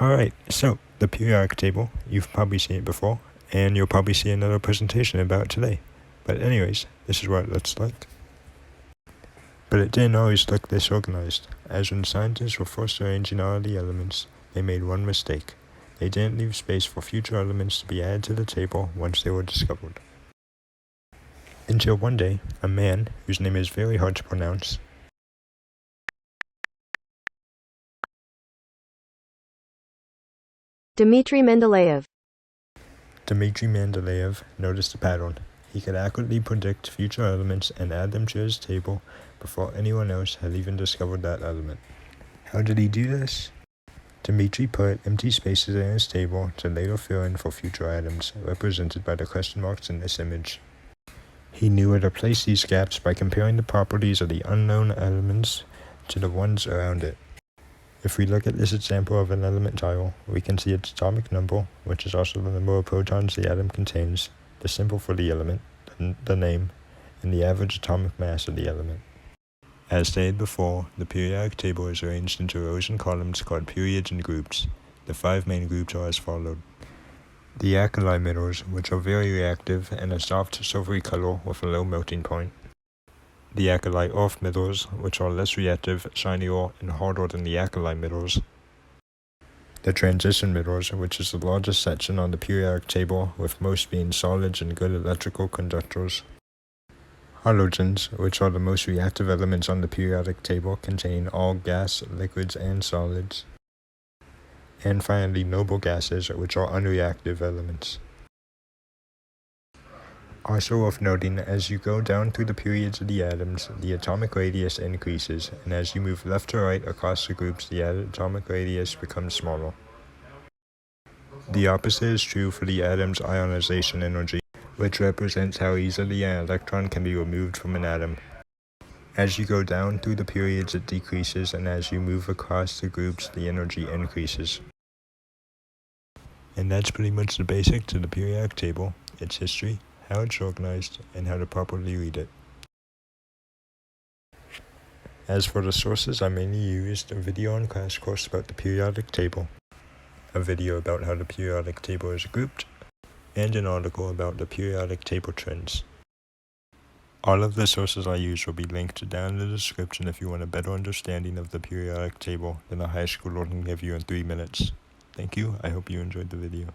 Alright, so the periodic table, you've probably seen it before, and you'll probably see another presentation about it today. But anyways, this is what it looks like. But it didn't always look this organized. As when scientists were first arranging all the elements, they made one mistake. They didn't leave space for future elements to be added to the table once they were discovered. Until one day, a man, whose name is very hard to pronounce, Dmitry Mendeleev noticed a pattern. He could accurately predict future elements and add them to his table before anyone else had even discovered that element. How did he do this? Dmitry put empty spaces in his table to later fill in for future items, represented by the question marks in this image. He knew where to place these gaps by comparing the properties of the unknown elements to the ones around it. If we look at this example of an element tile, we can see its atomic number, which is also the number of protons the atom contains, the symbol for the element, the name, and the average atomic mass of the element. As stated before, the periodic table is arranged into rows and columns called periods and groups. The 5 main groups are as followed. The alkali metals, which are very reactive and a soft silvery color with a low melting point. The alkali earth metals, which are less reactive, shinier, and harder than the alkali metals. The transition metals, which is the largest section on the periodic table, with most being solids and good electrical conductors. Halogens, which are the most reactive elements on the periodic table, containing all gas, liquids, and solids. And finally, noble gases, which are unreactive elements. Also worth noting, as you go down through the periods of the atoms, the atomic radius increases, and as you move left to right across the groups, the atomic radius becomes smaller. The opposite is true for the atom's ionization energy, which represents how easily an electron can be removed from an atom. As you go down through the periods, it decreases, and as you move across the groups, the energy increases. And that's pretty much the basic to the periodic table, its history, how it's organized, and how to properly read it. As for the sources, I mainly used a video on Crash Course about the periodic table, a video about how the periodic table is grouped, and an article about the periodic table trends. All of the sources I use will be linked down in the description if you want a better understanding of the periodic table than a high schooler can give you in 3 minutes. Thank you, I hope you enjoyed the video.